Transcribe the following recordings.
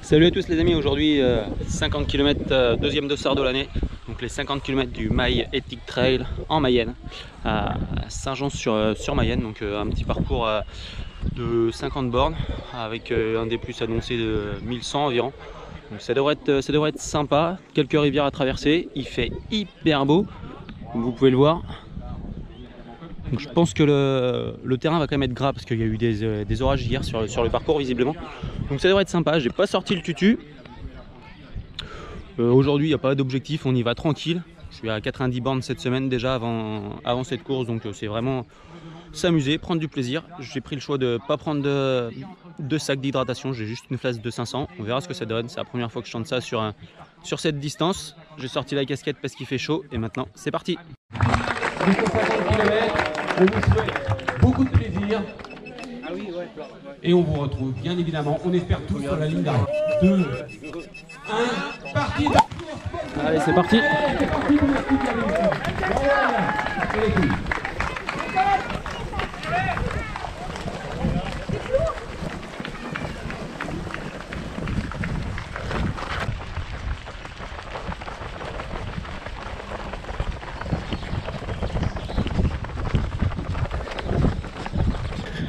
Salut à tous les amis, aujourd'hui 50 km deuxième dossard de l'année, donc les 50 km du Maille Ethic Trail en Mayenne, à Saint-Jean-sur-Mayenne, donc un petit parcours de 50 bornes avec un des plus annoncé de 1100 environ. Donc ça devrait être sympa, quelques rivières à traverser, il fait hyper beau, comme vous pouvez le voir. Donc je pense que le terrain va quand même être gras parce qu'il y a eu des orages hier sur le parcours visiblement. Donc ça devrait être sympa, j'ai pas sorti le tutu. Aujourd'hui il n'y a pas d'objectif, on y va tranquille. Je suis à 90 bornes cette semaine déjà avant cette course, donc c'est vraiment s'amuser, prendre du plaisir. J'ai pris le choix de ne pas prendre de sac d'hydratation, j'ai juste une flasque de 500. On verra ce que ça donne, c'est la première fois que je tente ça sur cette distance. J'ai sorti la casquette parce qu'il fait chaud et maintenant c'est parti. On vous souhaite beaucoup de plaisir. Et on vous retrouve bien évidemment, on espère tous sur la ligne d'arrivée. 2, 1, parti. Allez, c'est parti.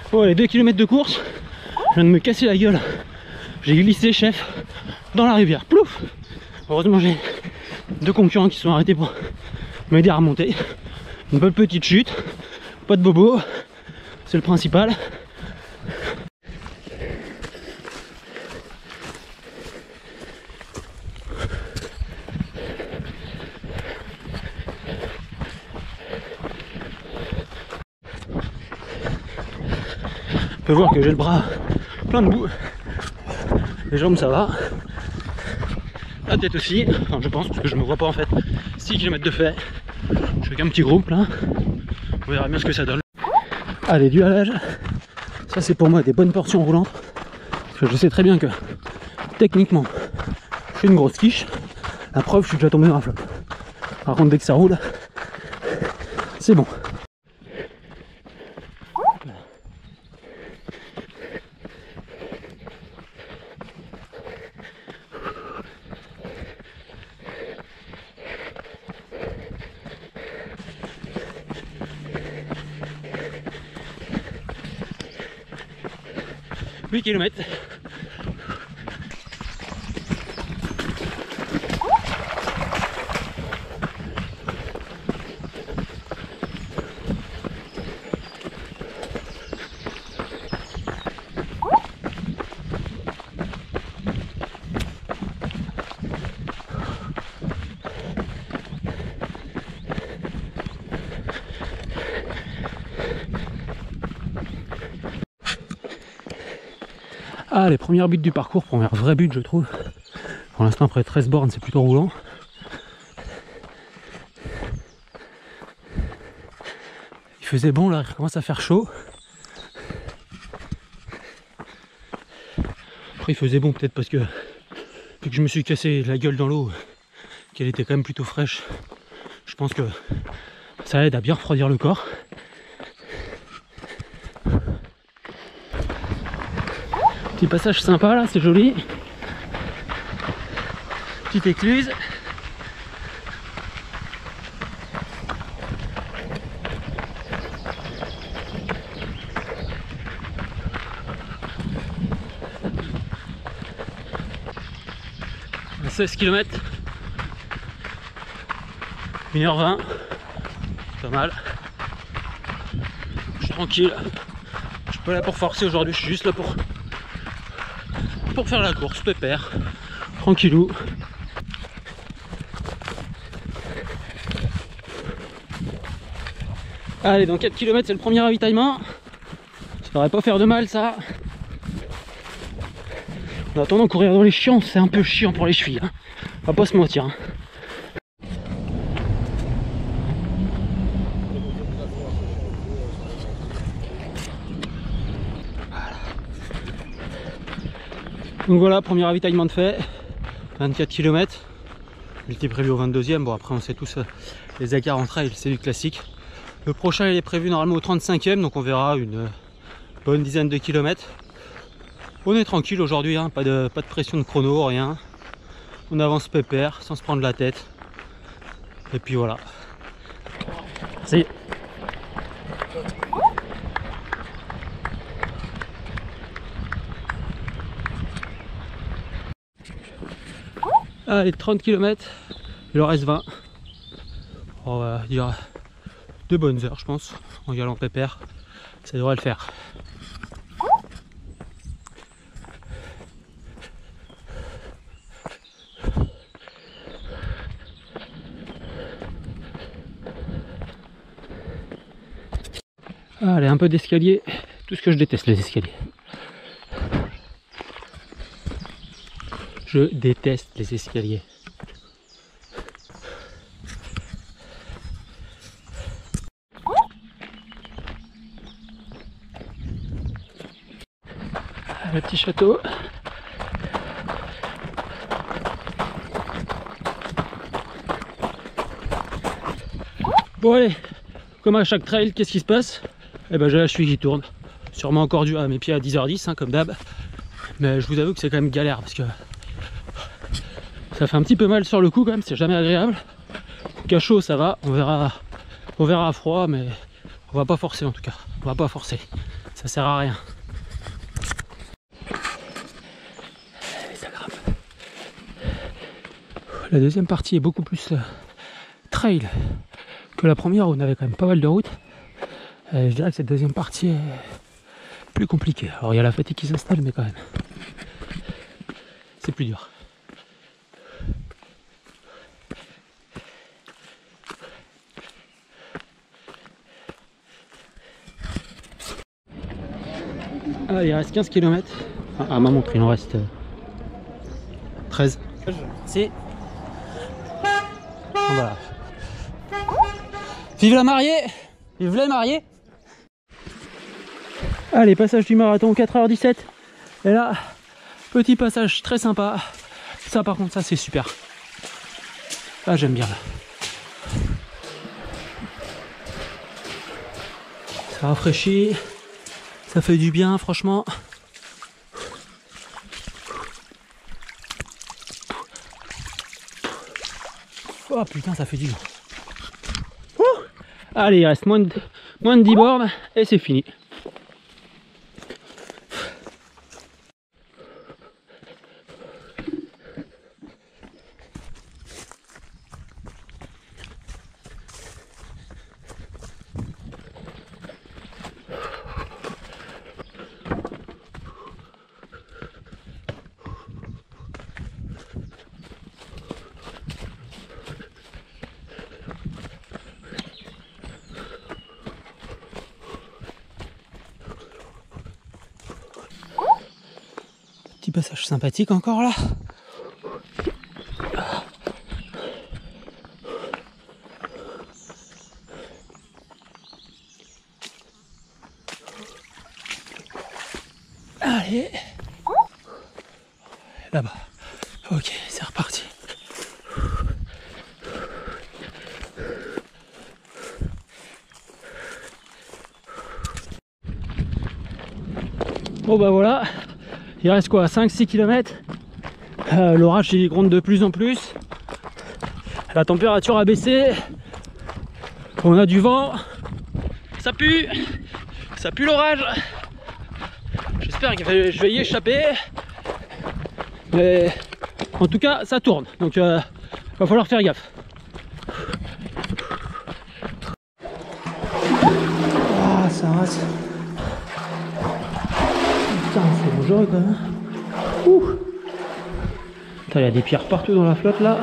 Bon, les 2 km de course, je viens de me casser la gueule. J'ai glissé, chef, dans la rivière. Plouf! Heureusement, j'ai 2 concurrents qui sont arrêtés pour m'aider à remonter. Une bonne petite chute, pas de bobo, c'est le principal. On peut voir que j'ai le bras plein de boue. Les jambes ça va. La tête aussi, enfin, je pense, parce que je me vois pas en fait. 6 km de fait. Je suis avec un petit groupe là. On verra bien ce que ça donne. Allez, du halage. Ça c'est pour moi des bonnes portions roulantes. Parce que je sais très bien que techniquement je suis une grosse quiche. La preuve, je suis déjà tombé dans la flotte. Par contre dès que ça roule, c'est bon. Huit kilomètres. Ah, les premières buts du parcours, première vraie but je trouve. Pour l'instant après 13 bornes c'est plutôt roulant. Il faisait bon là, il commence à faire chaud. Après il faisait bon peut-être parce que vu que je me suis cassé la gueule dans l'eau, qu'elle était quand même plutôt fraîche. Je pense que ça aide à bien refroidir le corps. Petit passage sympa là, c'est joli. Petite écluse. À 16 km. 1h20. Pas mal. Je suis tranquille. Je suis pas là pour forcer aujourd'hui, je suis juste là pour faire la course, pépère, tranquillou. Allez, dans 4 km c'est le premier ravitaillement. Ça devrait pas faire de mal ça. En attendant, courir dans les chiants, c'est un peu chiant pour les chevilles, hein. On va pas se mentir, hein. Donc voilà, premier ravitaillement de fait, 24 km. Il était prévu au 22e, bon après on sait tous les écarts en trail, c'est du classique. Le prochain il est prévu normalement au 35e, donc on verra une bonne dizaine de kilomètres. On est tranquille aujourd'hui, hein, pas de pression de chrono, rien. On avance pépère, sans se prendre la tête. Et puis voilà. Merci. Allez, 30 km, il en reste 20. On va dire 2 bonnes heures, je pense, en y allant pépère. Ça devrait le faire. Allez, un peu d'escalier, tout ce que je déteste, les escaliers. Je déteste les escaliers. Le petit château. Bon allez, comme à chaque trail, qu'est-ce qui se passe? Eh ben j'ai la cheville qui tourne. Sûrement encore dû à mes pieds à 10h10, hein, comme d'hab. Mais je vous avoue que c'est quand même galère parce que ça fait un petit peu mal sur le coup quand même, c'est jamais agréable. Qu'à chaud ça va, on verra à froid, mais on va pas forcer en tout cas. On va pas forcer, ça sert à rien. Ça grimpe. La deuxième partie est beaucoup plus trail que la première où on avait quand même pas mal de route. Je dirais que cette deuxième partie est plus compliquée. Alors il y a la fatigue qui s'installe, mais quand même c'est plus dur. Ah, il reste 15 km. À ma montre il en reste 13. Si. Voilà. Vive la mariée! Vive les mariés! Allez, passage du marathon, 4h17. Et là, petit passage très sympa. Ça par contre, ça c'est super. Là j'aime bien. Là. Ça rafraîchit. Ça fait du bien, franchement. Oh putain, ça fait du bien. Allez, il reste moins de 10 bornes et c'est fini. Petit passage sympathique encore là. Allez. Là-bas. Ok, c'est reparti. Bon bah voilà. Il reste quoi, 5-6 km. L'orage il gronde de plus en plus. La température a baissé. On a du vent. Ça pue l'orage. J'espère que je vais y échapper. Mais en tout cas ça tourne. Donc va falloir faire gaffe. Ah ça rase. Putain, c'est dangereux quand même. Il y a des pierres partout dans la flotte là.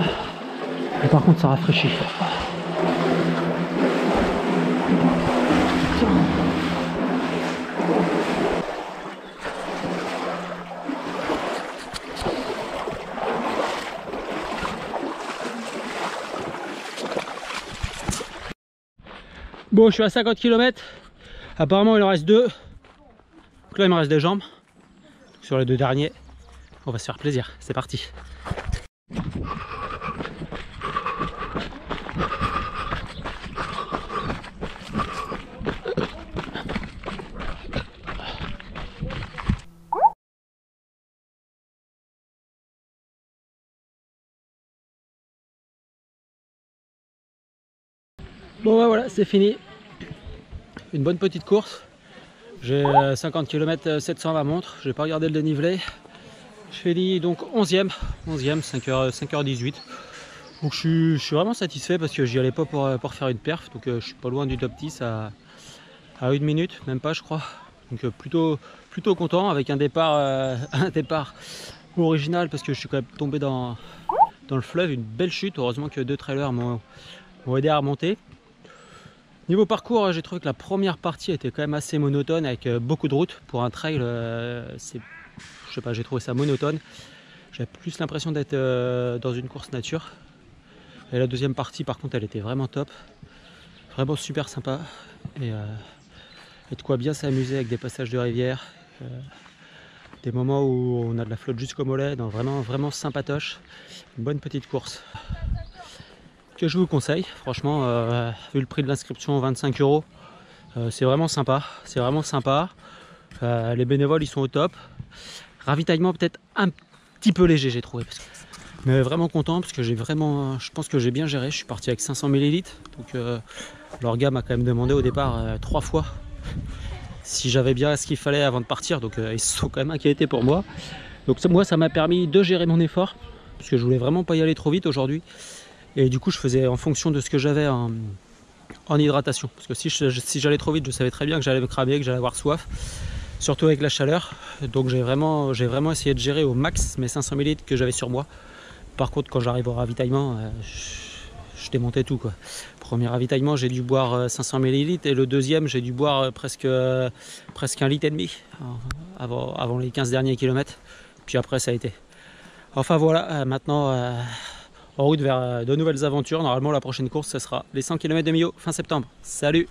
Et par contre ça rafraîchit. Bon, je suis à 50 km. Apparemment il en reste 2. Donc là il me reste des jambes. Sur les 2 derniers, on va se faire plaisir. C'est parti. Bon bah voilà, c'est fini. Une bonne petite course. J'ai 50 km 700 à ma montre. J'ai pas regardé le dénivelé. Je finis donc 11e, 5h18. Donc je suis vraiment satisfait parce que j'y allais pas pour faire une perf. Donc je suis pas loin du top 10 à 1 minute, même pas je crois. Donc plutôt content avec un départ original parce que je suis quand même tombé dans le fleuve, une belle chute. Heureusement que 2 trailers m'ont aidé à remonter. Niveau parcours, j'ai trouvé que la première partie était quand même assez monotone avec beaucoup de routes. Pour un trail, je sais pas, j'ai trouvé ça monotone. J'avais plus l'impression d'être dans une course nature. Et la deuxième partie, par contre, elle était vraiment top. Vraiment super sympa. Et de quoi bien s'amuser avec des passages de rivière. Des moments où on a de la flotte jusqu'au mollet. Donc vraiment sympatoche. Une bonne petite course. Que je vous conseille, franchement, vu le prix de l'inscription 25 €, c'est vraiment sympa. C'est vraiment sympa. Les bénévoles ils sont au top. Ravitaillement peut-être un petit peu léger j'ai trouvé. Mais vraiment content parce que je pense que j'ai bien géré. Je suis parti avec 500 ml. Donc leur gars m'a quand même demandé au départ 3 fois si j'avais bien ce qu'il fallait avant de partir. Donc ils se sont quand même inquiétés pour moi. Donc moi ça m'a permis de gérer mon effort. Parce que je voulais vraiment pas y aller trop vite aujourd'hui. Et du coup je faisais en fonction de ce que j'avais en hydratation. Parce que si j'allais trop vite, je savais très bien que j'allais me cramer, que j'allais avoir soif. Surtout avec la chaleur. Donc j'ai vraiment essayé de gérer au max mes 500 ml que j'avais sur moi. Par contre quand j'arrive au ravitaillement, je démontais tout quoi. Premier ravitaillement j'ai dû boire 500 ml et le deuxième j'ai dû boire presque 1,5 litre avant les 15 derniers kilomètres. Puis après ça a été. Enfin voilà, maintenant en route vers de nouvelles aventures. Normalement la prochaine course ce sera les 100 km de Millau fin septembre. Salut!